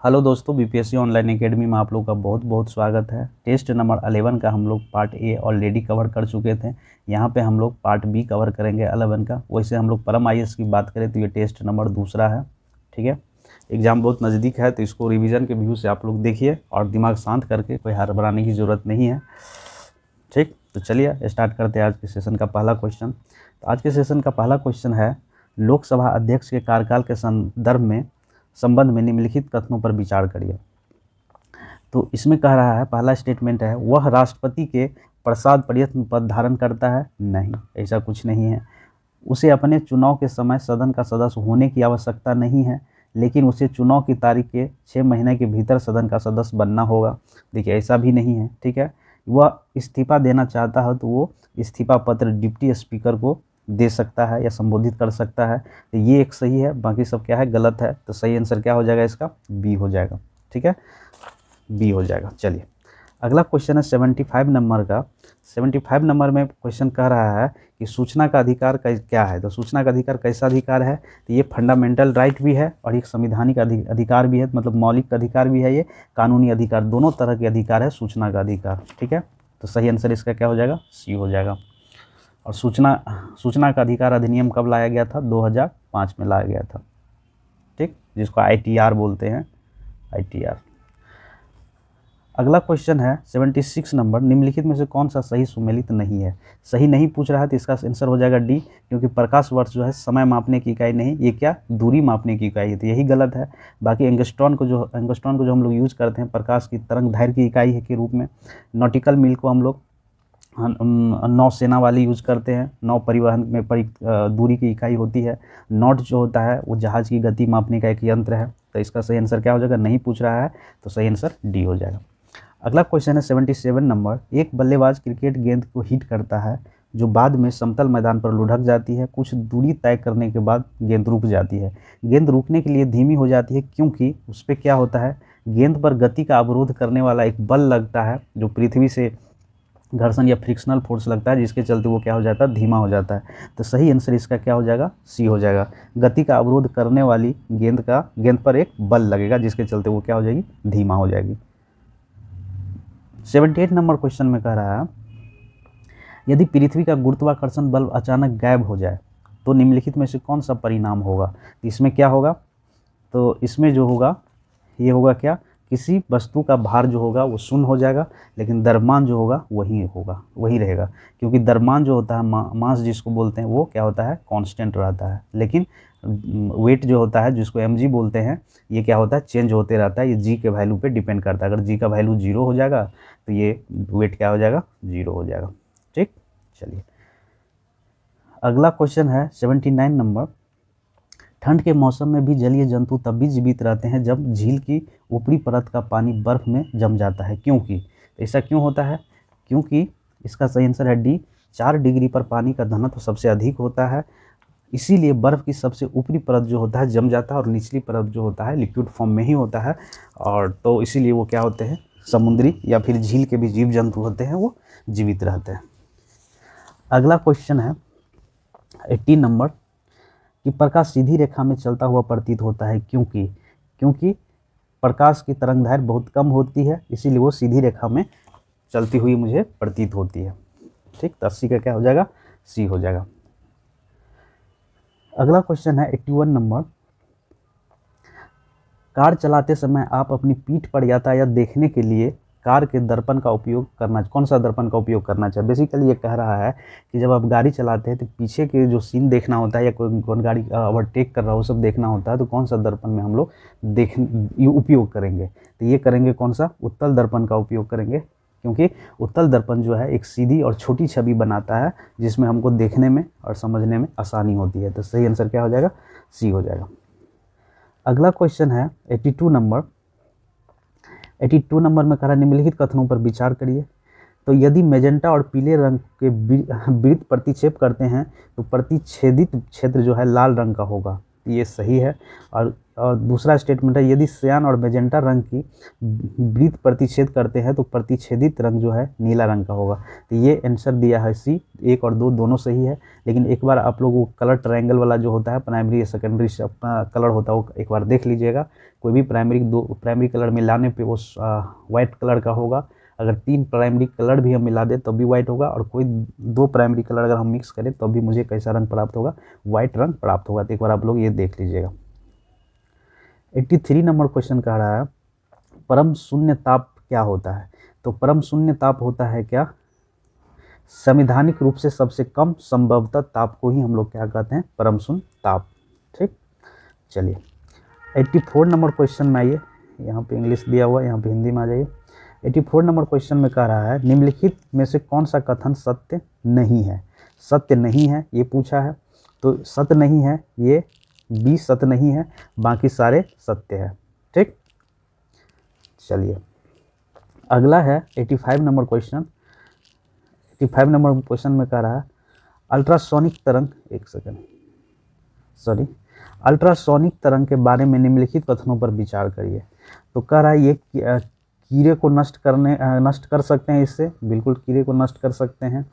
Hello दोस्तों, BPSC online academy में आप लोग का बहुत बहुत स्वागत है। टेस्ट नंबर 11 का हम लोग पार्ट ए ऑलरेडी कवर कर चुके थे। यहाँ पे हम लोग पार्ट बी कवर करेंगे 11 का। वैसे हम लोग परम आईएएस की बात करें तो ये टेस्ट नंबर दूसरा है। ठीक है, एग्ज़ाम बहुत नज़दीक है तो इसको रिवीजन के व्यू से आप लोग देखिए और दिमाग शांत करके, कोई हार बनाने की ज़रूरत नहीं है। ठीक, तो चलिए स्टार्ट करते हैं आज के सेशन का पहला क्वेश्चन। तो आज के सेशन का पहला क्वेश्चन है, लोकसभा अध्यक्ष के कार्यकाल के संबंध में निम्नलिखित कथनों पर विचार करिए। तो इसमें कह रहा है, पहला स्टेटमेंट है, वह राष्ट्रपति के प्रसाद प्रयत्न पद धारण करता है। नहीं, ऐसा कुछ नहीं है। उसे अपने चुनाव के समय सदन का सदस्य होने की आवश्यकता नहीं है, लेकिन उसे चुनाव की तारीख के 6 महीने के भीतर सदन का सदस्य बनना होगा। देखिए, ऐसा भी नहीं है। ठीक है, वह इस्तीफा देना चाहता है तो वो इस्तीफा पत्र डिप्टी स्पीकर को दे सकता है या संबोधित कर सकता है। तो ये एक सही है, बाकी सब क्या है, गलत है। तो सही आंसर क्या हो जाएगा इसका? बी हो जाएगा। ठीक है, बी हो जाएगा। चलिए अगला क्वेश्चन है 75 नंबर का। 75 नंबर में क्वेश्चन कह रहा है कि सूचना का अधिकार क्या है। तो सूचना का अधिकार कैसा अधिकार है? तो ये फंडामेंटल राइट भी है और एक संवैधानिक अधिकार भी है, मतलब मौलिक अधिकार भी है। ये कानूनी अधिकार, दोनों तरह के अधिकार है सूचना का अधिकार। ठीक है, तो सही आंसर इसका क्या हो जाएगा? सी हो जाएगा। और सूचना का अधिकार अधिनियम कब लाया गया था? 2005 में लाया गया था। ठीक, जिसको आईटीआर बोलते हैं, आईटीआर। अगला क्वेश्चन है 76 नंबर, निम्नलिखित में से कौन सा सही सुमेलित नहीं है? सही नहीं पूछ रहा है तो इसका आंसर हो जाएगा डी, क्योंकि प्रकाश वर्ष जो है समय मापने की इकाई नहीं, ये क्या, दूरी मापने की इकाई है। तो यही गलत है। बाकी एंगस्ट्रॉन को जो हम लोग यूज करते हैं प्रकाश की तरंग दैर्घ्य की इकाई है के रूप में। नॉटिकल मील को हम लोग नौसेना वाली यूज करते हैं, नौ परिवहन में दूरी की इकाई होती है। नॉट जो होता है वो जहाज की गति मापने का एक यंत्र है। तो इसका सही आंसर क्या हो जाएगा? नहीं पूछ रहा है तो सही आंसर डी हो जाएगा। अगला क्वेश्चन है 77 नंबर, एक बल्लेबाज क्रिकेट गेंद को हिट करता है जो बाद में समतल मैदान पर लुढ़क जाती है। कुछ दूरी तय करने के बाद गेंद रुक जाती है। गेंद रुकने के लिए धीमी हो जाती है क्योंकि उस पर क्या होता है, गेंद पर गति का अवरोध करने वाला एक बल लगता है जो पृथ्वी से घर्षण या फ्रिक्शनल फोर्स लगता है, जिसके चलते वो क्या हो जाता है, धीमा हो जाता है। तो सही आंसर इसका क्या हो जाएगा? सी हो जाएगा। गति का अवरोध करने वाली गेंद पर एक बल लगेगा जिसके चलते वो क्या हो जाएगी, धीमा हो जाएगी। 78 नंबर क्वेश्चन में कह रहा है, यदि पृथ्वी का गुरुत्वाकर्षण बल अचानक गायब हो जाए तो निम्नलिखित में से कौन सा परिणाम होगा? इसमें क्या होगा? तो इसमें जो होगा, ये होगा क्या, किसी वस्तु का भार जो होगा वो शून्य हो जाएगा, लेकिन द्रव्यमान जो होगा वही रहेगा। क्योंकि द्रव्यमान जो होता है, मास जिसको बोलते हैं, वो क्या होता है, कांस्टेंट रहता है। लेकिन वेट जो होता है, जिसको mg बोलते हैं, ये क्या होता है, चेंज होते रहता है। ये g के वैल्यू पे डिपेंड करता है। अगर g का वैल्यू 0 हो जाएगा तो ये वेट क्या हो जाएगा, 0 हो जाएगा। ठीक, चलिए अगला क्वेश्चन है 79 नंबर, ठंड के मौसम में भी जलीय जंतु तब भी जीवित रहते हैं जब झील की ऊपरी परत का पानी बर्फ में जम जाता है। क्योंकि ऐसा क्यों होता है? क्योंकि इसका सही आंसर है डी, 4 डिग्री पर पानी का घनत्व सबसे अधिक होता है, इसीलिए बर्फ़ की सबसे ऊपरी परत जो होता है जम जाता है और निचली परत जो होता है लिक्विड फॉर्म में ही होता है। और तो इसीलिए वो क्या होते हैं, समुद्री या फिर झील के भी जीव जंतु होते हैं वो जीवित रहते हैं। अगला क्वेश्चन है 80 नंबर, कि प्रकाश सीधी रेखा में चलता हुआ प्रतीत होता है। क्योंकि प्रकाश की तरंगदैर्घ्य बहुत कम होती है, इसीलिए वो सीधी रेखा में चलती हुई मुझे प्रतीत होती है। ठीक, तो 80 का क्या हो जाएगा? सी हो जाएगा। अगला क्वेश्चन है 81 नंबर, कार चलाते समय आप अपनी पीठ पर यातायात देखने के लिए कार के दर्पण का उपयोग करना, कौन सा दर्पण का उपयोग करना चाहिए? बेसिकली ये कह रहा है कि जब आप गाड़ी चलाते हैं तो पीछे के जो सीन देखना होता है या कौन गाड़ी ओवरटेक कर रहा हो, सब देखना होता है, तो कौन सा दर्पण में हम लोग उपयोग करेंगे? तो ये करेंगे कौन सा, उत्तल दर्पण का उपयोग करेंगे। क्योंकि उत्तल दर्पण जो है एक सीधी और छोटी छवि बनाता है जिसमें हमको देखने में और समझने में आसानी होती है। तो सही आंसर क्या हो जाएगा? सी हो जाएगा। अगला क्वेश्चन है 82 नंबर। 82 नंबर में कह रहा है, निम्नलिखित कथनों पर विचार करिए। तो यदि मैजेंटा और पीले रंग के वृत्त प्रतिक्षेप करते हैं तो प्रतिच्छेदित क्षेत्र जो है लाल रंग का होगा। ये सही है। और दूसरा स्टेटमेंट है, यदि सियान और मैजेंटा रंग की वृत्त प्रतिच्छेद करते हैं तो प्रतिच्छेदित रंग जो है नीला रंग का होगा। तो ये आंसर दिया है सी, 1 और 2 दोनों सही है। लेकिन एक बार आप लोग वो कलर ट्रायंगल वाला जो होता है, प्राइमरी या सेकेंडरी अपना कलर होता है, वो एक बार देख लीजिएगा कोई भी प्राइमरी कलर मिलाने पे वो वाइट कलर का होगा। अगर 3 प्राइमरी कलर भी हम मिला दें तब भी वाइट होगा, और कोई 2 प्राइमरी कलर अगर हम मिक्स करें तब भी मुझे कैसा रंग प्राप्त होगा, वाइट रंग प्राप्त होगा। तो एक बार आप लोग ये देख लीजिएगा। 83 नंबर क्वेश्चन कह रहा है परम शून्य ताप क्या होता है। तो परम शून्य ताप होता है क्या, संवैधानिक रूप से सबसे कम संभवतः ताप को ही हम लोग क्या कहते हैं, परम शून्य ताप। ठीक, चलिए 84 नंबर क्वेश्चन में आइए। यहाँ पे इंग्लिश दिया हुआ है, यहाँ पे हिंदी में आ जाइए। 84 नंबर क्वेश्चन में कह रहा है निम्नलिखित में से कौन सा कथन सत्य नहीं है। सत्य नहीं है ये पूछा है, तो सत्य नहीं है ये बी सत्य नहीं है, बाकी सारे सत्य है। ठीक, चलिए अगला है 85 नंबर क्वेश्चन। 85 नंबर क्वेश्चन में कह रहा है अल्ट्रासोनिक तरंग, एक सेकंड, सॉरी, अल्ट्रासोनिक तरंग के बारे में निम्नलिखित कथनों पर विचार करिए। तो कह रहा है ये कीड़े को नष्ट कर सकते हैं, इससे बिल्कुल कीड़े को नष्ट कर सकते हैं।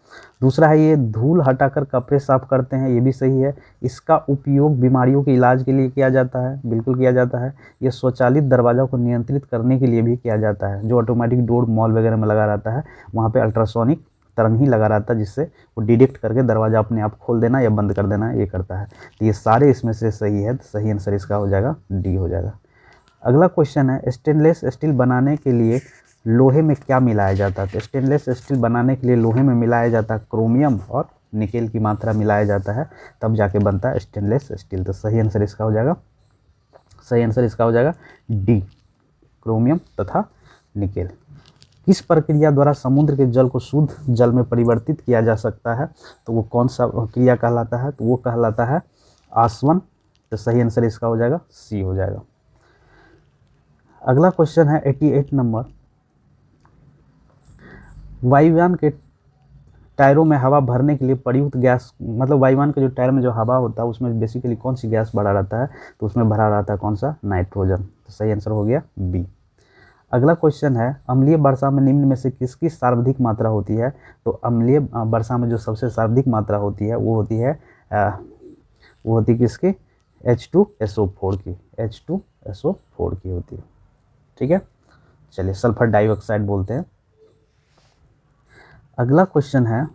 दूसरा है ये धूल हटाकर कपड़े साफ करते हैं, ये भी सही है। इसका उपयोग बीमारियों के इलाज के लिए किया जाता है, बिल्कुल किया जाता है। ये स्वचालित दरवाज़ा को नियंत्रित करने के लिए भी किया जाता है, जो ऑटोमेटिक डोर मॉल वगैरह में लगा रहता है वहाँ पर अल्ट्रासोनिक तरंग ही लगा रहता है, जिससे वो डिटेक्ट करके दरवाज़ा अपने आप खोल देना या बंद कर देना ये करता है। तो ये सारे इसमें से सही है, तो सही आंसर इसका हो जाएगा डी हो जाएगा। अगला क्वेश्चन है स्टेनलेस स्टील बनाने के लिए लोहे में क्या मिलाया जाता है। तो स्टेनलेस स्टील बनाने के लिए लोहे में मिलाया जाता है क्रोमियम और निकेल की मात्रा मिलाया जाता है, तब जाके बनता है स्टेनलेस स्टील। तो सही आंसर इसका हो जाएगा, सही आंसर इसका हो जाएगा डी, क्रोमियम तथा निकेल। किस प्रक्रिया द्वारा समुद्र के जल को शुद्ध जल में परिवर्तित किया जा सकता है, तो वो कौन सा क्रिया कहलाता है, तो वो कहलाता है आसवन। तो सही आंसर इसका हो जाएगा सी हो जाएगा। अगला क्वेश्चन है 88 नंबर, वायुयान के टायरों में हवा भरने के लिए प्रयुक्त गैस, मतलब वायुयान के जो टायर में जो हवा होता है उसमें बेसिकली कौन सी गैस भरा रहता है, तो उसमें भरा रहता है कौन सा, नाइट्रोजन। तो सही आंसर हो गया बी। अगला क्वेश्चन है अम्लीय वर्षा में निम्न में से किसकी सर्वाधिक मात्रा होती है। तो अम्लीय वर्षा में जो सबसे सर्वाधिक मात्रा होती है वो होती है किसकी, H2SO4 की, H2SO4 की होती है। ठीक है, चलिए सल्फर डाइऑक्साइड बोलते हैं। अगला क्वेश्चन है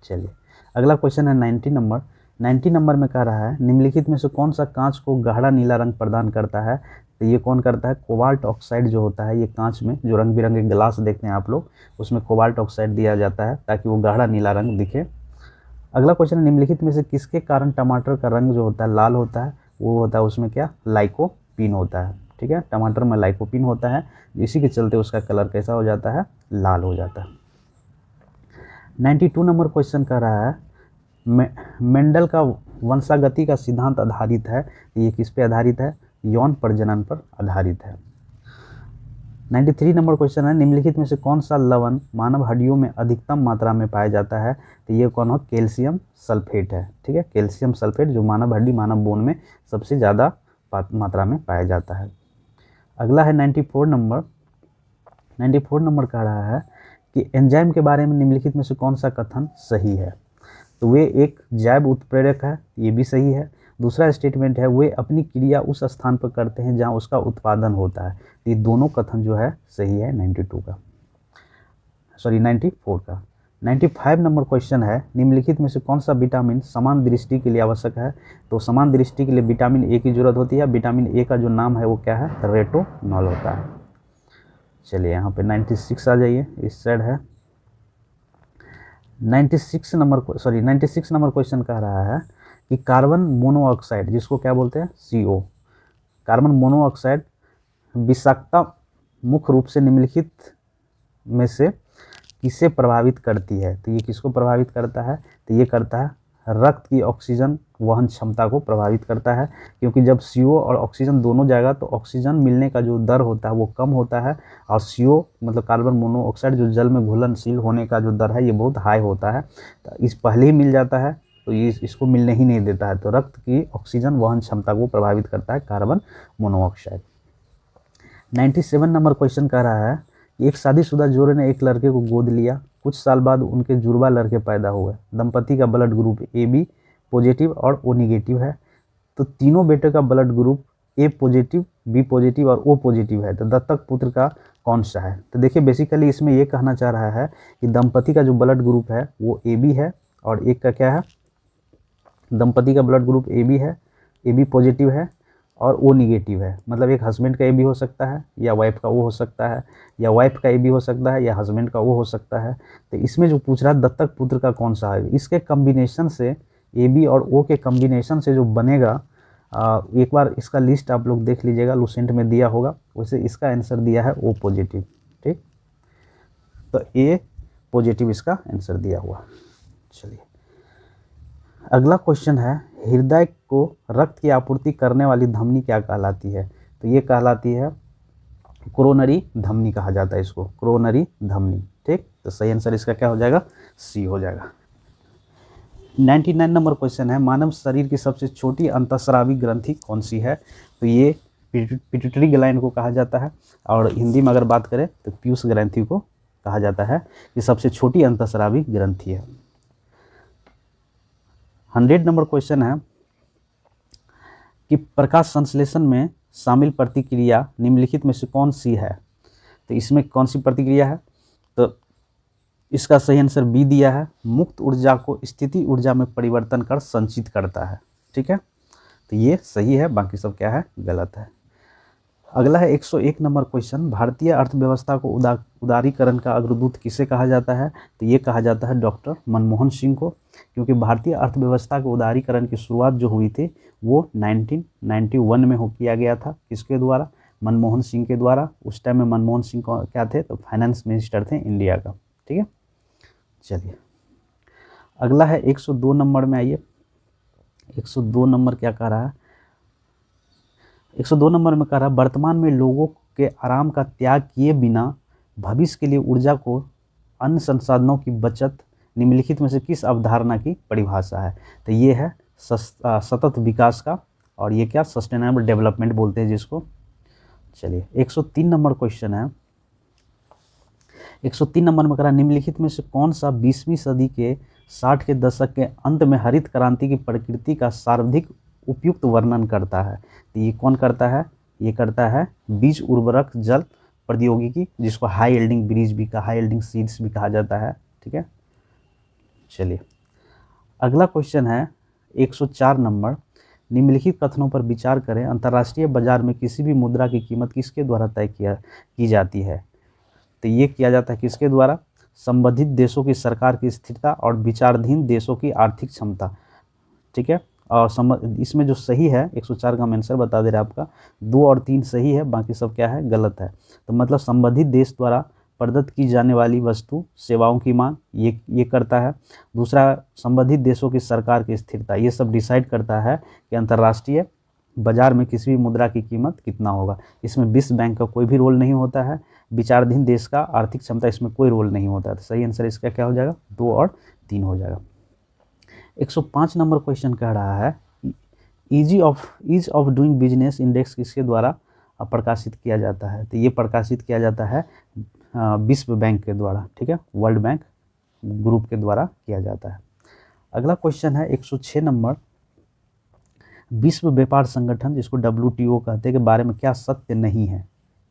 चलिए अगला क्वेश्चन है 90 नंबर में कह रहा है निम्नलिखित में से कौन सा कांच को गहरा नीला रंग प्रदान करता है। तो ये कौन करता है, कोबाल्ट ऑक्साइड जो होता है, ये कांच में जो रंग बिरंगे गिलास देखते हैं आप लोग, उसमें कोबाल्ट ऑक्साइड दिया जाता है ताकि वो गहरा नीला रंग दिखे। अगला क्वेश्चन है निम्नलिखित में से किसके कारण टमाटर का रंग जो होता है लाल होता है, वो होता है उसमें क्या, लाइकोपीन होता है। ठीक है, टमाटर में लाइकोपीन होता है, इसी के चलते उसका कलर कैसा हो जाता है, लाल हो जाता है। 92 नंबर क्वेश्चन कर रहा है मेंडल का वंशागति का सिद्धांत आधारित है, ये किस पे आधारित है, यौन प्रजनन पर आधारित है। 93 नंबर क्वेश्चन है निम्नलिखित में से कौन सा लवण मानव हड्डियों में अधिकतम मात्रा में पाया जाता है। तो ये कौन हो, कैल्शियम सल्फेट है। ठीक है, कैल्शियम सल्फेट जो मानव हड्डी मानव बोन में सबसे ज़्यादा मात्रा में पाया जाता है। अगला है 94 नंबर कह रहा है कि एंजाइम के बारे में निम्नलिखित में से कौन सा कथन सही है। तो वे एक जैव उत्प्रेरक है, ये भी सही है। दूसरा स्टेटमेंट है वे अपनी क्रिया उस स्थान पर करते हैं जहां उसका उत्पादन होता है। ये दोनों कथन जो है सही है 94 का। 95 नंबर क्वेश्चन है निम्नलिखित में से कौन सा विटामिन समान दृष्टि के लिए आवश्यक है। तो समान दृष्टि के लिए विटामिन ए की जरूरत होती है। विटामिन ए का जो नाम है वो क्या है, रेटिनॉल होता है। चलिए यहाँ पे 96 आ जाइए, इस साइड है 96 नंबर क्वेश्चन कह रहा है कि कार्बन मोनोऑक्साइड जिसको क्या बोलते हैं, CO, कार्बन मोनोऑक्साइड विषाक्तता मुख्य रूप से निम्नलिखित में से किसे प्रभावित करती है। तो ये किसको प्रभावित करता है, तो ये करता है रक्त की ऑक्सीजन वहन क्षमता को प्रभावित करता है, क्योंकि जब CO और ऑक्सीजन दोनों जाएगा तो ऑक्सीजन मिलने का जो दर होता है वो कम होता है, और CO मतलब कार्बन मोनोऑक्साइड जो जल में घुलनशील होने का जो दर है ये बहुत हाई होता है। तो इस पहले ही मिल जाता है तो ये इसको मिलने ही नहीं देता है, तो रक्त की ऑक्सीजन वहन क्षमता को प्रभावित करता है कार्बन मोनोऑक्साइड। 97 नंबर क्वेश्चन कह रहा है एक शादीशुदा जोड़े ने एक लड़के को गोद लिया, कुछ साल बाद उनके जुड़वा लड़के पैदा हुए। दंपति का ब्लड ग्रुप AB पॉजिटिव और ओ निगेटिव है। तो तीनों बेटे का blood group A positive, B positive और ओ पॉजिटिव है। तो दत्तक पुत्र का कौन सा है? तो देखिए बेसिकली इसमें ये कहना चाह रहा है कि दंपति का जो ब्लड ग्रुप है वो ए बी है और एक का क्या है, दंपति का ब्लड ग्रुप ए बी है, ए बी पॉजिटिव है और ओ निगेटिव है। मतलब एक हस्बैंड का ए बी हो सकता है या वाइफ का ओ हो सकता है, या वाइफ का ए बी हो सकता है या हस्बैंड का ओ हो सकता है। तो इसमें जो पूछ रहा है दत्तक पुत्र का कौन सा है, इसके कम्बिनेशन से ए बी और ओ के कम्बिनेशन से जो बनेगा, एक बार इसका लिस्ट आप लोग देख लीजिएगा, लूसेंट में दिया होगा। वैसे इसका आंसर दिया है ओ पॉजिटिव। ठीक, तो ए पॉजिटिव इसका आंसर दिया हुआ। चलिए अगला क्वेश्चन है, हृदय को रक्त की आपूर्ति करने वाली धमनी क्या कहलाती है? तो ये कहलाती है कोरोनरी धमनी कहा जाता है इसको, कोरोनरी धमनी। ठीक, तो सही आंसर इसका क्या हो जाएगा, सी हो जाएगा। 99 नंबर क्वेश्चन है, मानव शरीर की सबसे छोटी अंतःस्रावी ग्रंथि कौन सी है? तो ये पिट्यूटरी ग्लैंड को कहा जाता है, और हिंदी में अगर बात करें तो पीयूष ग्रंथि को कहा जाता है कि सबसे छोटी अंतःस्रावी ग्रंथि है। 100 नंबर क्वेश्चन है कि प्रकाश संश्लेषण में शामिल प्रतिक्रिया निम्नलिखित में से कौन सी है? तो इसमें कौन सी प्रतिक्रिया है? तो इसका सही आंसर बी दिया है, मुक्त ऊर्जा को स्थिति ऊर्जा में परिवर्तन कर संचित करता है। ठीक है, तो ये सही है, बाकी सब क्या है, गलत है। अगला है 101 नंबर क्वेश्चन, भारतीय अर्थव्यवस्था को उदारीकरण का अग्रदूत किसे कहा जाता है? तो ये कहा जाता है डॉक्टर मनमोहन सिंह को, क्योंकि भारतीय अर्थव्यवस्था के उदारीकरण की शुरुआत जो हुई थी वो 1991 में किया गया था। किसके द्वारा? मनमोहन सिंह के द्वारा। उस टाइम में मनमोहन सिंह क्या थे? तो फाइनेंस मिनिस्टर थे इंडिया का। ठीक है, चलिए अगला है 102 नंबर में। आइए 102 नंबर क्या कह रहा है, 102 नंबर में कह रहा है, वर्तमान में लोगों के आराम का त्याग किए बिना भविष्य के लिए ऊर्जा को अन्य संसाधनों की बचत निम्नलिखित में से किस अवधारणा की परिभाषा है? तो ये है सतत विकास का, और ये क्या, सस्टेनेबल डेवलपमेंट बोलते हैं जिसको। चलिए 103 नंबर क्वेश्चन है, 103 नंबर में कह रहा है, निम्नलिखित में से कौन सा 20वीं सदी के 60 के दशक के अंत में हरित क्रांति की प्रकृति का सर्वाधिक उपयुक्त वर्णन करता है? तो ये कौन करता है? ये करता है बीज उर्वरक जल प्रौद्योगिकी, जिसको हाई यील्डिंग बीज भी कहा, हाई यील्डिंग सीड्स भी कहा जाता है। ठीक है, चलिए अगला क्वेश्चन है 104 नंबर, निम्नलिखित कथनों पर विचार करें, अंतर्राष्ट्रीय बाजार में किसी भी मुद्रा की कीमत किसके द्वारा तय की जाती है? तो ये किया जाता है किसके द्वारा? संबंधित देशों की सरकार की स्थिरता और विचाराधीन देशों की आर्थिक क्षमता। ठीक है, और इसमें जो सही है 104 का आंसर बता दे रहा है आपका, 2 और 3 सही है, बाकी सब क्या है, गलत है। तो मतलब संबंधित देश द्वारा प्रदत्त की जाने वाली वस्तु सेवाओं की मांग ये करता है। दूसरा, संबंधित देशों की सरकार की स्थिरता, ये सब डिसाइड करता है कि अंतर्राष्ट्रीय बाजार में किसी भी मुद्रा की कीमत कितना होगा। इसमें विश्व बैंक का कोई भी रोल नहीं होता है, विचाराधीन देश का आर्थिक क्षमता इसमें कोई रोल नहीं होता है। तो सही आंसर इसका क्या हो जाएगा, 2 और 3 हो जाएगा। 105 नंबर क्वेश्चन कह रहा है, ease of doing business index किसके द्वारा प्रकाशित किया जाता है? तो ये प्रकाशित किया जाता है विश्व बैंक के द्वारा। ठीक है, वर्ल्ड बैंक ग्रुप के द्वारा किया जाता है। अगला क्वेश्चन है 106 नंबर, विश्व व्यापार संगठन जिसको WTO कहते हैं के बारे में क्या सत्य नहीं है?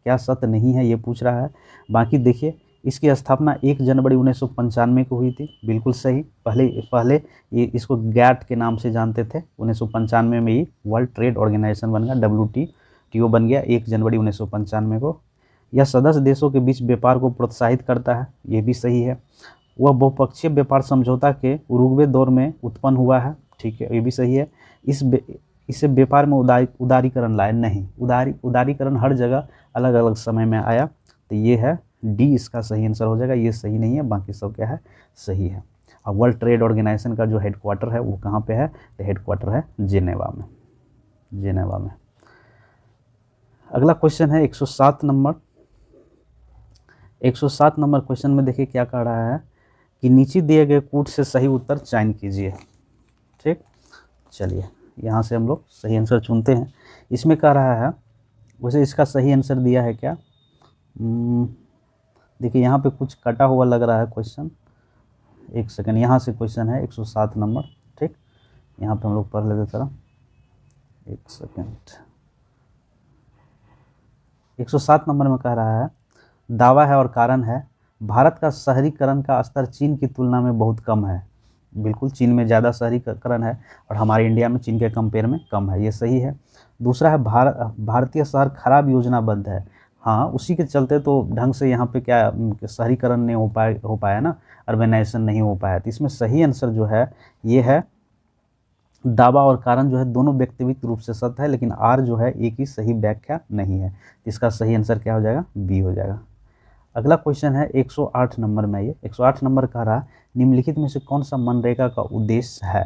क्या सत्य नहीं है ये पूछ रहा है। बाकी देखिए, इसकी स्थापना 1 जनवरी 1995 को हुई थी, बिल्कुल सही। पहले ये इसको गैट के नाम से जानते थे, 1995 में ही वर्ल्ड ट्रेड ऑर्गेनाइजेशन बन गया, WTO बन गया 1 जनवरी 1995 को। यह सदस्य देशों के बीच व्यापार को प्रोत्साहित करता है, ये भी सही है। वह बहुपक्षीय व्यापार समझौता के उरुग्वे दौर में उत्पन्न हुआ है, ठीक है, ये भी सही है। इसे व्यापार में उदारीकरण लाया नहीं, उदारीकरण हर जगह अलग अलग समय में आया। तो ये है डी इसका सही आंसर हो जाएगा, ये सही नहीं है, बाकी सब क्या है, सही है। और वर्ल्ड ट्रेड ऑर्गेनाइजेशन का जो हेडक्वार्टर है वो कहाँ पे है? तो हेडक्वार्टर है जेनेवा में, जेनेवा में। अगला क्वेश्चन है 107 नंबर। 107 नंबर क्वेश्चन में देखिए क्या कह रहा है कि नीचे दिए गए कूट से सही उत्तर चयन कीजिए। ठीक, चलिए यहाँ से हम लोग सही आंसर चुनते हैं। इसमें कह रहा है, वैसे इसका सही आंसर दिया है क्या, देखिए यहाँ पे कुछ कटा हुआ लग रहा है क्वेश्चन। एक सेकंड, यहाँ से क्वेश्चन है 107 नंबर। ठीक, यहाँ पे हम लोग पढ़ लेते जरा, एक सेकेंड। 107 नंबर में कह रहा है, दावा है और कारण है, भारत का शहरीकरण का स्तर चीन की तुलना में बहुत कम है। बिल्कुल, चीन में ज़्यादा शहरीकरण है और हमारे इंडिया में चीन के कंपेयर में कम है, ये सही है। दूसरा है, भारतीय शहर खराब योजनाबद्ध है। हाँ, उसी के चलते तो ढंग से यहाँ पे क्या शहरीकरण नहीं हो पाया ना, अर्बेनाइजेशन नहीं हो पाया। तो इसमें सही आंसर जो है ये है, दावा और कारण जो है दोनों व्यक्तिगत रूप से सत्य है, लेकिन आर जो है एक ही सही व्याख्या नहीं है। इसका सही आंसर क्या हो जाएगा, बी हो जाएगा। अगला क्वेश्चन है 108 नंबर में। ये 108 नंबर कह रहा है, निम्नलिखित में से कौन सा मनरेगा का उद्देश्य है।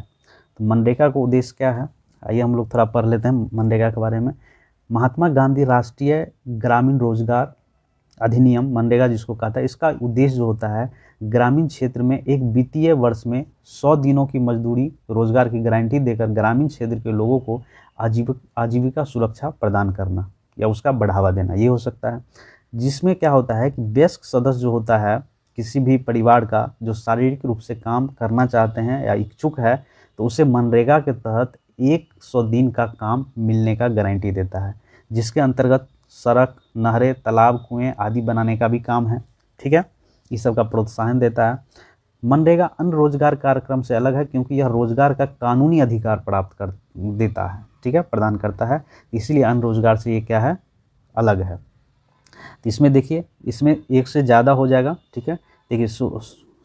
तो मनरेगा का उद्देश्य क्या है, आइए हम लोग थोड़ा पढ़ लेते हैं मनरेगा के बारे में। महात्मा गांधी राष्ट्रीय ग्रामीण रोजगार अधिनियम, मनरेगा जिसको कहता है, इसका उद्देश्य जो होता है, ग्रामीण क्षेत्र में एक वित्तीय वर्ष में 100 दिनों की मजदूरी रोजगार की गारंटी देकर ग्रामीण क्षेत्र के लोगों को आजीविका सुरक्षा प्रदान करना या उसका बढ़ावा देना, ये हो सकता है। जिसमें क्या होता है कि वयस्क सदस्य जो होता है किसी भी परिवार का, जो शारीरिक रूप से काम करना चाहते हैं या इच्छुक है, तो उसे मनरेगा के तहत 100 दिन का काम मिलने का गारंटी देता है, जिसके अंतर्गत सड़क, नहरें, तालाब, कुएं आदि बनाने का भी काम है। ठीक है, इस सब का प्रोत्साहन देता है। मनरेगा अन्य रोजगार कार्यक्रम से अलग है क्योंकि यह रोजगार का कानूनी अधिकार प्राप्त कर देता है, ठीक है, प्रदान करता है, इसलिए अन्य रोजगार से ये क्या है, अलग है। तो इसमें देखिए, इसमें एक से ज़्यादा हो जाएगा। ठीक है, देखिए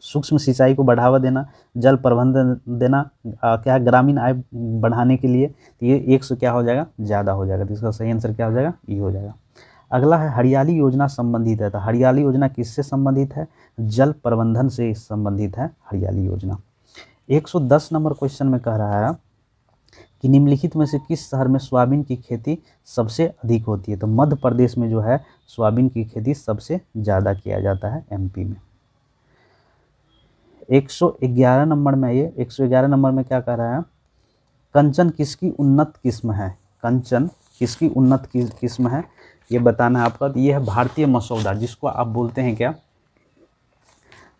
सूक्ष्म सिंचाई को बढ़ावा देना, जल प्रबंधन देना, क्या है, ग्रामीण आय बढ़ाने के लिए, तो ये एक से क्या हो जाएगा, ज़्यादा हो जाएगा। तो इसका सही आंसर क्या हो जाएगा, ये हो जाएगा। अगला है, हरियाली योजना संबंधित है। तो हरियाली योजना किससे संबंधित है, जल प्रबंधन से संबंधित है हरियाली योजना। 110 नंबर क्वेश्चन में कह रहा है कि निम्नलिखित में से किस शहर में सोयाबीन की खेती सबसे अधिक होती है। तो मध्य प्रदेश में जो है सोयाबीन की खेती सबसे ज़्यादा किया जाता है, एमपी में। 111 नंबर में, ये 111 नंबर में क्या कह रहा है, कंचन किसकी उन्नत किस्म है। कंचन किसकी उन्नत किस्म है, ये बताना है आपका। तो ये है भारतीय मसौदा, जिसको आप बोलते हैं क्या,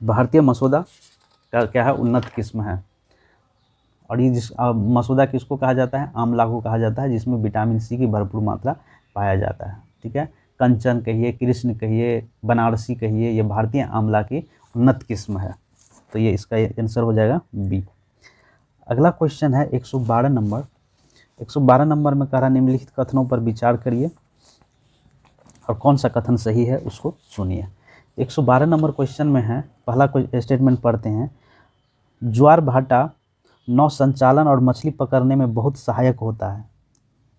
भारतीय मसौदा का क्या है, उन्नत किस्म है। और ये मसौदा किसको कहा जाता है, आंवला को कहा जाता है, जिसमें विटामिन सी की भरपूर मात्रा पाया जाता है। ठीक है, कंचन कहिए, कृष्ण कहिए, बनारसी कहिए, ये भारतीय आंवला की उन्नत किस्म है। तो ये इसका आंसर हो जाएगा बी। अगला क्वेश्चन है 112 नंबर। 112 नंबर में कह रहा, निम्नलिखित कथनों पर विचार करिए और कौन सा कथन सही है उसको सुनिए। 112 नंबर क्वेश्चन में है, पहला स्टेटमेंट पढ़ते हैं, ज्वार भाटा नौ संचालन और मछली पकड़ने में बहुत सहायक होता है।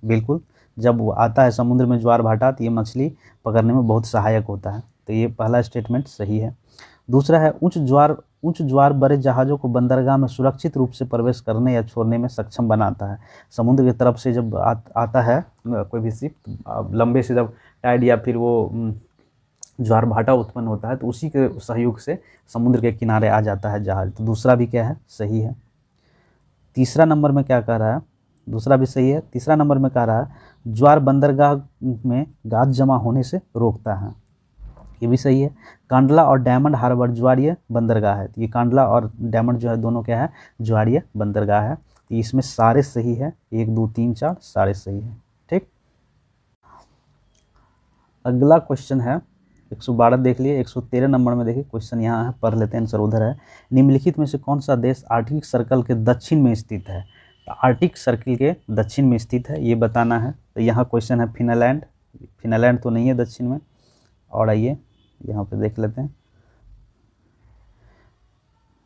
बिल्कुल, जब वो आता है समुद्र में ज्वार भाटा, तो ये मछली पकड़ने में बहुत सहायक होता है। तो ये पहला स्टेटमेंट सही है। दूसरा है, उच्च ज्वार बड़े जहाज़ों को बंदरगाह में सुरक्षित रूप से प्रवेश करने या छोड़ने में सक्षम बनाता है। समुद्र की तरफ से जब आता है कोई भी शिप, लंबे से जब टाइड या फिर वो ज्वार भाटा उत्पन्न होता है, तो उसी के सहयोग से समुद्र के किनारे आ जाता है जहाज। तो दूसरा भी क्या है, सही है। तीसरा नंबर में क्या कह रहा है, दूसरा भी सही है। तीसरा नंबर में कह रहा है, ज्वार बंदरगाह में गाद जमा होने से रोकता है, ये भी सही है। कांडला और डायमंड हार्बर ज्वारीय बंदरगाह है। ये कांडला और डायमंड जो है दोनों क्या है, ज्वारीय बंदरगाह है। तो इसमें सारे सही है, 1 2 3 4 सारे सही है। ठीक, अगला क्वेश्चन है 112 देख लिए। 113 नंबर में देखिए क्वेश्चन यहाँ है, पढ़ लेते हैं, आंसर उधर है। निम्नलिखित में से कौन सा देश आर्कटिक सर्कल के दक्षिण में स्थित है। तो आर्कटिक सर्कल के दक्षिण में स्थित है, ये बताना है। तो यहाँ क्वेश्चन है फिनलैंड। फिनलैंड तो नहीं है दक्षिण में। और आइए यहाँ पे देख लेते हैं,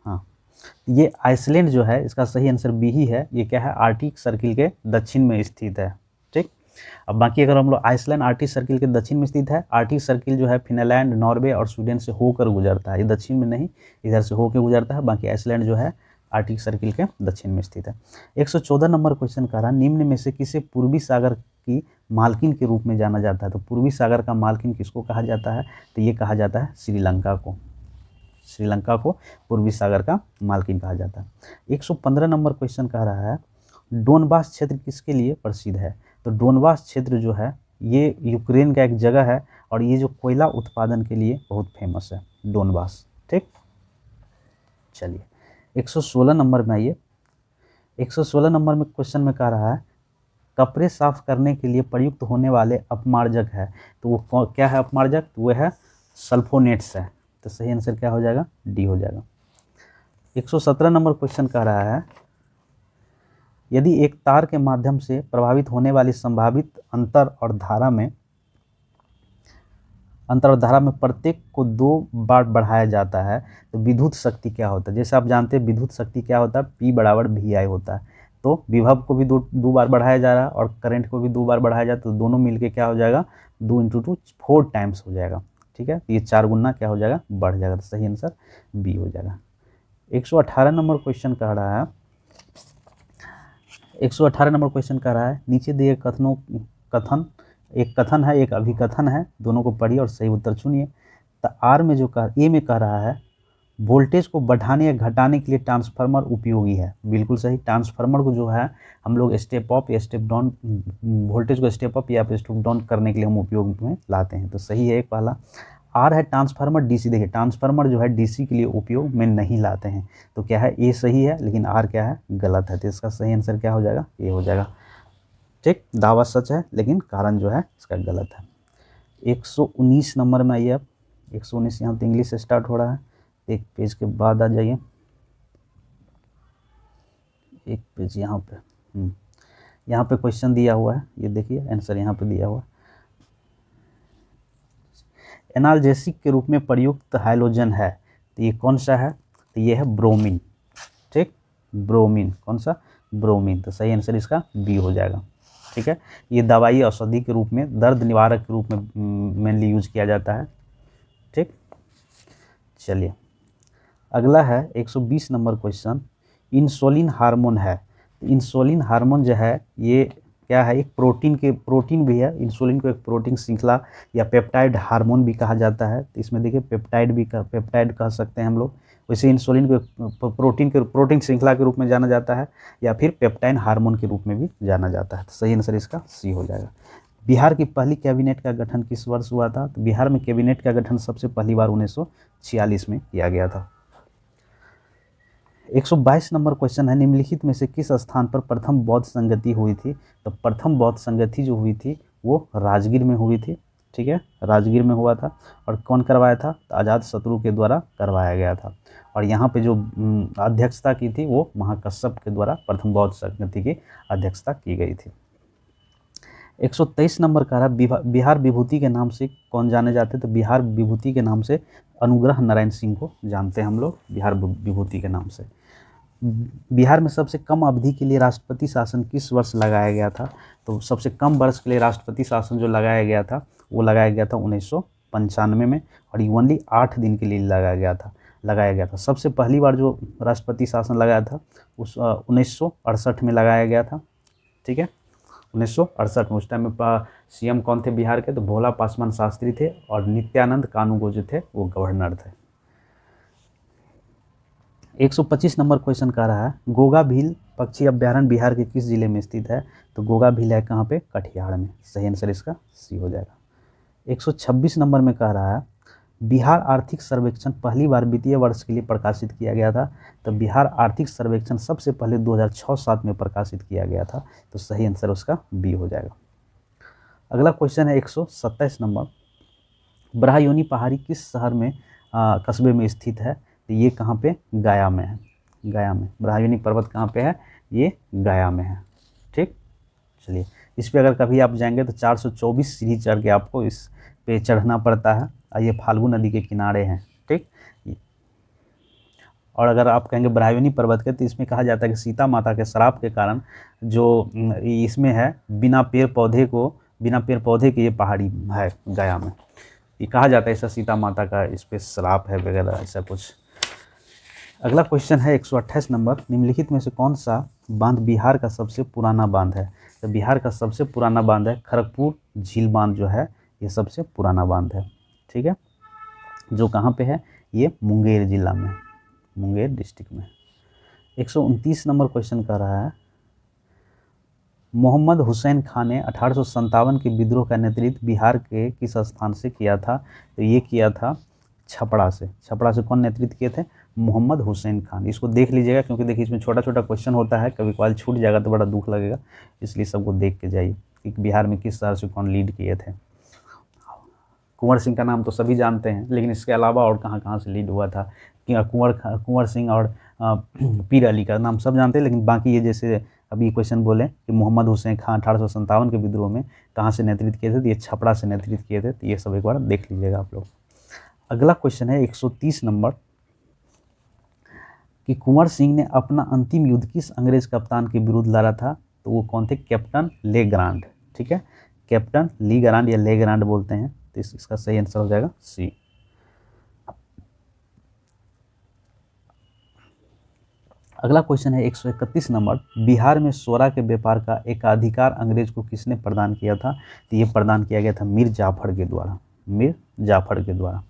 हाँ, ये आइसलैंड जो है, इसका सही आंसर बी ही है। ये क्या है, आर्कटिक सर्किल के दक्षिण में स्थित है। ठीक, अब बाकी अगर हम लोग, आइसलैंड आर्कटिक सर्किल के दक्षिण में स्थित है। आर्कटिक सर्किल जो है फिनलैंड, नॉर्वे और स्वीडन से होकर गुजरता है। ये दक्षिण में नहीं, इधर से होकर गुजरता है। बाकी आइसलैंड जो है आर्कटिक सर्किल के दक्षिण में स्थित है। 114 नंबर क्वेश्चन कह रहा, निम्न में से किसे पूर्वी सागर की मालकिन के रूप में जाना जाता है। तो पूर्वी सागर का मालकिन किसको कहा जाता है, तो ये कहा जाता है श्रीलंका को। श्रीलंका को पूर्वी सागर का मालकिन कहा जाता है। 115 नंबर क्वेश्चन कह रहा है, डोनबास क्षेत्र किसके लिए प्रसिद्ध है। तो डोनबास क्षेत्र जो है ये यूक्रेन का एक जगह है और ये जो कोयला उत्पादन के लिए बहुत फेमस है, डोनबास। ठीक, चलिए 116 नंबर में आइए। 116 नंबर में क्वेश्चन में कह रहा है कपड़े साफ करने के लिए प्रयुक्त होने वाले अपमार्जक है, तो वो क्या है अपमार्जक, तो वो है सल्फोनेट्स है। तो सही आंसर क्या हो जाएगा, डी हो जाएगा। 117 नंबर क्वेश्चन कह रहा है यदि एक तार के माध्यम से प्रभावित होने वाली संभावित अंतर और धारा में प्रत्येक को 2 बार बढ़ाया जाता है तो विद्युत शक्ति क्या होता है। जैसे आप जानते हैं विद्युत शक्ति क्या होता है, P बराबर VI होता है। तो विभव को भी दो बार बढ़ाया जा रहा है और करंट को भी 2 बार बढ़ाया जाता है, तो दोनों मिलके क्या हो जाएगा, 2 × 2 4 टाइम्स हो जाएगा। ठीक है, ये 4 गुना क्या हो जाएगा, बढ़ जाएगा। तो सही आंसर बी हो जाएगा। 118 नंबर क्वेश्चन कह रहा है 118 नंबर क्वेश्चन कह रहा है नीचे दिए कथन एक कथन है एक अभिकथन है, दोनों को पढ़िए और सही उत्तर चुनिए। तो आर में जो ए में कह रहा है वोल्टेज को बढ़ाने या घटाने के लिए ट्रांसफार्मर उपयोगी है, बिल्कुल सही। ट्रांसफार्मर को जो है हम लोग स्टेप अप या स्टेप डाउन, वोल्टेज को स्टेप अप या स्टेप डाउन करने के लिए हम उपयोग में लाते हैं, तो सही है एक पहला। आर है ट्रांसफार्मर डीसी, देखिए ट्रांसफार्मर जो है डीसी के लिए उपयोग में नहीं लाते हैं, तो क्या है ए सही है, लेकिन आर क्या है, गलत है। तो इसका सही आंसर क्या हो जाएगा, ए हो जाएगा। ठीक, दावा सच है लेकिन कारण जो है इसका गलत है। 119 नंबर में आइए आप, 119 यहाँ तो इंग्लिश से स्टार्ट हो रहा है, एक पेज के बाद आ जाइए, एक पेज यहाँ पे यहाँ पे क्वेश्चन दिया हुआ है, ये देखिए आंसर यहाँ पे दिया हुआ है। एनाल्जेसिक के रूप में प्रयुक्त हाइड्रोजन है, तो ये कौन सा है, तो ये है ब्रोमीन। ठीक, ब्रोमीन, कौन सा, ब्रोमीन। तो सही आंसर इसका बी हो जाएगा। ठीक है, ये दवाई औषधि के रूप में, दर्द निवारक के रूप में मेनली यूज किया जाता है। ठीक, चलिए अगला है 120 नंबर क्वेश्चन, इंसुलिन हार्मोन है। इंसुलिन हार्मोन जो है ये क्या है, एक प्रोटीन भी है। इंसुलिन को एक प्रोटीन श्रृंखला या पेप्टाइड हार्मोन भी कहा जाता है, तो इसमें देखिए पेप्टाइड कह सकते हैं हम लोग। वैसे इंसुलिन को प्रोटीन श्रृंखला के रूप में जाना जाता है या फिर पेप्टाइड हार्मोन के रूप में भी जाना जाता है। तो सही आंसर इसका सी हो जाएगा। बिहार की पहली कैबिनेट का गठन किस वर्ष हुआ था, तो बिहार में कैबिनेट का गठन सबसे पहली बार 1946 में किया गया था। 122 नंबर क्वेश्चन है निम्नलिखित में से किस स्थान पर प्रथम बौद्ध संगति हुई थी, तो प्रथम बौद्ध संगति जो हुई थी वो राजगीर में हुई थी। ठीक है, राजगीर में हुआ था, और कौन करवाया था, तो अजातशत्रु के द्वारा करवाया गया था। और यहाँ पे जो अध्यक्षता की थी वो महाकश्यप के द्वारा प्रथम बौद्ध संगति की अध्यक्षता की गई थी। 123 नंबर का बिहार विभूति के नाम से कौन जाने जाते, तो बिहार विभूति के नाम से अनुग्रह नारायण सिंह को जानते हैं हम लोग, बिहार विभूति के नाम से। बिहार में सबसे कम अवधि के लिए राष्ट्रपति शासन किस वर्ष लगाया गया था, तो सबसे कम वर्ष के लिए राष्ट्रपति शासन जो लगाया गया था वो लगाया गया था 1995 में, और ये ओनली 8 दिन के लिए लगाया गया था। सबसे पहली बार जो राष्ट्रपति शासन लगाया था उस 1968 में लगाया गया था। ठीक है, 1968 में। उस टाइम में सीएम कौन थे बिहार के, तो भोला पासवान शास्त्री थे, और नित्यानंद कानूगो जो थे वो गवर्नर थे। 125 नंबर क्वेश्चन कह रहा है गोगा भील पक्षी अभ्यारण्य बिहार के किस जिले में स्थित है, तो गोगा भील है कहाँ पे, कटिहार में। सही आंसर इसका सी हो जाएगा। 126 नंबर में कह रहा है बिहार आर्थिक सर्वेक्षण पहली बार वित्तीय वर्ष के लिए प्रकाशित किया गया था, तो बिहार आर्थिक सर्वेक्षण सबसे पहले 2006-07 में प्रकाशित किया गया था, तो सही आंसर उसका बी हो जाएगा। अगला क्वेश्चन है 127 नंबर, ब्राह्मणी पहाड़ी किस शहर में कस्बे में स्थित है, तो ये कहाँ पे, गया में है। गया में ब्राह्मणी पर्वत कहाँ पे है, ये गया में है। ठीक, चलिए इस पे अगर कभी आप जाएंगे तो 424 सीढ़ी चढ़ के आपको इस पे चढ़ना पड़ता है, और ये फाल्गु नदी के किनारे हैं। ठीक, और अगर आप कहेंगे ब्राह्मणी पर्वत के, तो इसमें कहा जाता है कि सीता माता के श्राप के कारण जो इसमें है बिना पेड़ पौधे के ये पहाड़ी है गया में, ये कहा जाता है ऐसा सीता माता का इस पे श्राप है वगैरह ऐसा कुछ। अगला क्वेश्चन है 128 नंबर, निम्नलिखित में से कौन सा बांध बिहार का सबसे पुराना बांध है, तो बिहार का सबसे पुराना बांध है खड़गपुर झील बांध जो है, ये सबसे पुराना बांध है। ठीक है, जो कहाँ पे है, ये मुंगेर जिला में, मुंगेर डिस्ट्रिक्ट में। 129 नंबर क्वेश्चन कर रहा है मोहम्मद हुसैन खान ने 1857 के विद्रोह का नेतृत्व बिहार के किस स्थान से किया था, तो ये किया था छपरा से। छपरा से कौन नेतृत्व किए थे, मोहम्मद हुसैन खान। इसको देख लीजिएगा, क्योंकि देखिए इसमें छोटा छोटा क्वेश्चन होता है, कभी कभार छूट जाएगा तो बड़ा दुख लगेगा, इसलिए सबको देख के जाइए कि बिहार में किस शहर से कौन लीड किए थे। कुंवर सिंह का नाम तो सभी जानते हैं, लेकिन इसके अलावा और कहाँ कहाँ से लीड हुआ था कि कुंवर सिंह और पीर अली का नाम सब जानते हैं, लेकिन बाकी ये जैसे अभी क्वेश्चन बोले कि मोहम्मद हुसैन खान 1857 के विद्रोह में कहाँ से नेतृत्व किए थे, तो ये छपरा से नेतृत्व किए थे। तो ये सब एक बार देख लीजिएगा आप लोग। अगला क्वेश्चन है 130 नंबर कि कुंवर सिंह ने अपना अंतिम युद्ध किस अंग्रेज कप्तान के विरुद्ध लड़ा था, तो वो कौन थे? कैप्टन लेग्रांड। ठीक है, कैप्टन लीग्रांड या लेग्रांड बोलते हैं, तो इसका सही आंसर हो जाएगा सी। अगला क्वेश्चन है 131 नंबर, बिहार में सोरा के व्यापार का एकाधिकार अंग्रेज को किसने प्रदान किया था, तो ये प्रदान किया गया था मीर जाफर के द्वारा, मीर जाफर के द्वारा।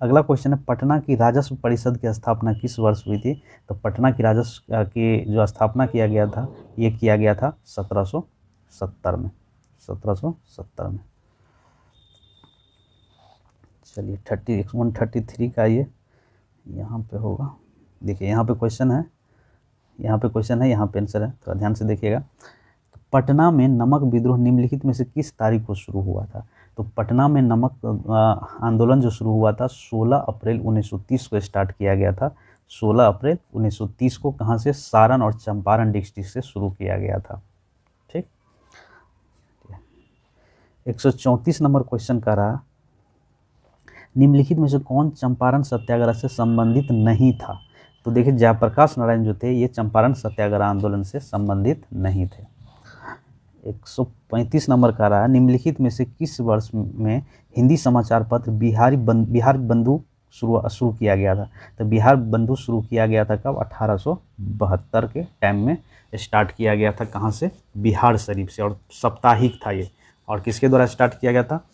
अगला क्वेश्चन है पटना की राजस्व परिषद की स्थापना किस वर्ष हुई थी, तो पटना की राजस्व की जो स्थापना किया गया था ये किया गया था 1770 में, 1770 में। चलिए 133 का ये यहाँ पे होगा, देखिए यहाँ पे क्वेश्चन है, यहाँ पे क्वेश्चन है, यहाँ पे आंसर है, थोड़ा ध्यान से देखिएगा। तो पटना में नमक विद्रोह निम्नलिखित में से किस तारीख को शुरू हुआ था, तो पटना में नमक आंदोलन जो शुरू हुआ था 16 अप्रैल 1930 को स्टार्ट किया गया था। 16 अप्रैल 1930 को कहाँ से? सारण और चंपारण डिस्ट्रिक्ट से शुरू किया गया था। ठीक, 134 नंबर क्वेश्चन का रहा, निम्नलिखित में से कौन चंपारण सत्याग्रह से संबंधित नहीं था, तो देखिए जयप्रकाश नारायण जो थे ये चंपारण सत्याग्रह आंदोलन से संबंधित नहीं थे। 135 नंबर का रहा, निम्नलिखित में से किस वर्ष में हिंदी समाचार पत्र बिहार बंधु शुरू किया गया था, तो बिहार बंधु शुरू किया गया था कब? 1872 के टाइम में स्टार्ट किया गया था। कहाँ से? बिहार शरीफ से, और साप्ताहिक था ये, और किसके द्वारा स्टार्ट किया गया था?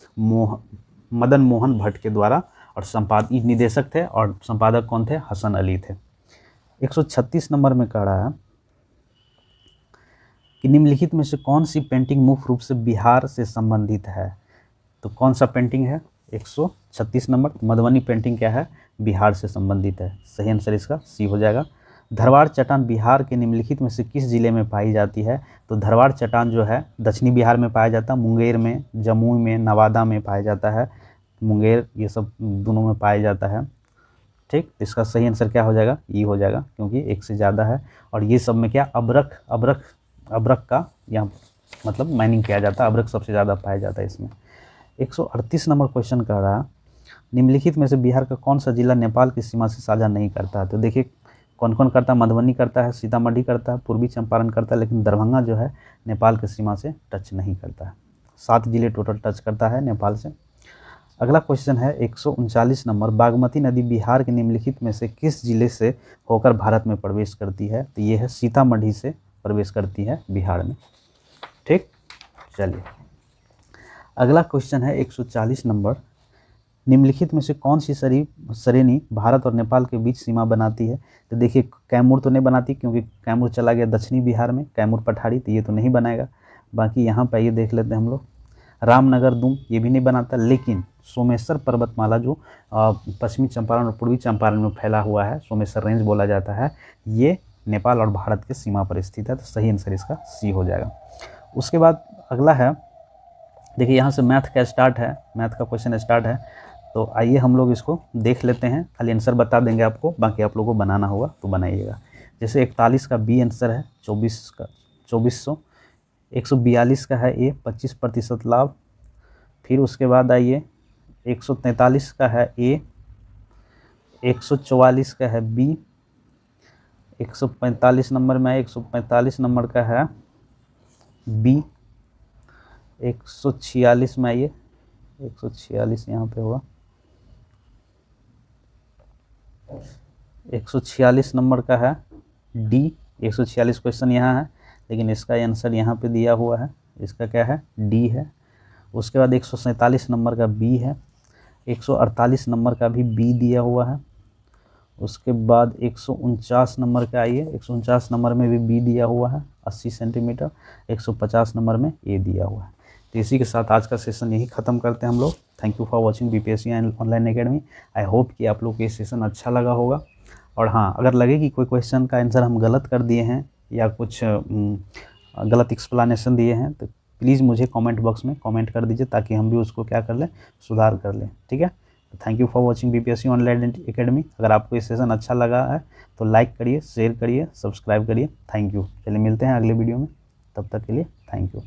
मदन मोहन भट्ट के द्वारा, और संपादक निदेशक थे और संपादक कौन थे? हसन अली थे। 136 नंबर में कह रहा है कि निम्नलिखित में से कौन सी पेंटिंग मुख्य रूप से बिहार से संबंधित है, तो कौन सा पेंटिंग है? 136 नंबर मधुबनी पेंटिंग क्या है? बिहार से संबंधित है। सही आंसर इसका सी हो जाएगा। धरवाड़ चट्टान बिहार के निम्नलिखित में से किस जिले में पाई जाती है, तो धरवाड़ चट्टान जो है दक्षिणी बिहार में पाया जाता है, मुंगेर में, जमुई में, नवादा में पाया जाता है, मुंगेर ये सब दोनों में पाया जाता है। ठीक, इसका सही आंसर क्या हो जाएगा? ई हो जाएगा, क्योंकि एक से ज़्यादा है, और ये सब में क्या अबरख का यहाँ मतलब माइनिंग किया जाता है, अबरख सबसे ज़्यादा पाया जाता है इसमें। 138 नंबर क्वेश्चन कर रहा, निम्नलिखित में से बिहार का कौन सा जिला नेपाल की सीमा से साझा नहीं करता है, तो देखिए कौन कौन करता है? मधुबनी करता है, सीतामढ़ी करता है, पूर्वी चंपारण करता है, लेकिन दरभंगा जो है नेपाल की सीमा से टच नहीं करता है। 7 जिले टोटल टच करता है नेपाल से। अगला क्वेश्चन है 139 नंबर, बागमती नदी बिहार के निम्नलिखित में से किस जिले से होकर भारत में प्रवेश करती है, तो ये है सीतामढ़ी से प्रवेश करती है बिहार में। ठीक, चलिए अगला क्वेश्चन है 140 नंबर, निम्नलिखित में से कौन सी श्रेणी भारत और नेपाल के बीच सीमा बनाती है, तो देखिए कैमूर तो नहीं बनाती, क्योंकि कैमूर चला गया दक्षिणी बिहार में, कैमूर पठारी, तो ये तो नहीं बनाएगा। बाकी यहाँ पर ये देख लेते हैं हम लोग, रामनगर दूम ये भी नहीं बनाता, लेकिन सोमेश्वर पर्वतमाला जो पश्चिमी चंपारण और पूर्वी चंपारण में फैला हुआ है, सोमेश्वर रेंज बोला जाता है, ये नेपाल और भारत के सीमा पर स्थित है, तो सही आंसर इसका सी हो जाएगा। उसके बाद अगला है, देखिए यहाँ से मैथ का स्टार्ट है, मैथ का क्वेश्चन स्टार्ट है, तो आइए हम लोग इसको देख लेते हैं, खाली आंसर बता देंगे आपको, बाकी आप लोगों को बनाना होगा तो बनाइएगा। जैसे 41 का बी आंसर है, 2400, 142 का है ए 25% लाभ, फिर उसके बाद आइए 143 का है ए, 144 का है बी, 145 नंबर में 145 नंबर का है बी, 146 में आइए 146 यहाँ पे होगा, 146 नंबर का है डी, 146 क्वेश्चन यहाँ है, लेकिन इसका आंसर यहाँ पे दिया हुआ है, इसका क्या है? डी है। उसके बाद 147 नंबर का बी है, 148 नंबर का भी बी दिया हुआ है। उसके बाद 149 नंबर का आइए, 149 नंबर में भी बी दिया हुआ है 80 सेंटीमीटर, 150 नंबर में ए दिया हुआ है। तो इसी के साथ आज का सेशन यही ख़त्म करते हैं हम लोग। Thank you for watching BPSC online academy. I hope कि आप लोग को ये सेशन अच्छा लगा होगा। और हाँ, अगर लगे कि कोई क्वेश्चन का आंसर हम गलत कर दिए हैं या कुछ गलत एक्सप्लेनेशन दिए हैं तो प्लीज़ मुझे कमेंट बॉक्स में कमेंट कर दीजिए, ताकि हम भी उसको क्या कर लें, सुधार कर लें। ठीक है, thank you for watching BPSC online academy. अगर आपको ये सेशन अच्छा लगा है तो लाइक करिए, शेयर करिए, सब्सक्राइब करिए। Thank you. चलिए मिलते हैं अगले वीडियो में, तब तक के लिए थैंक यू।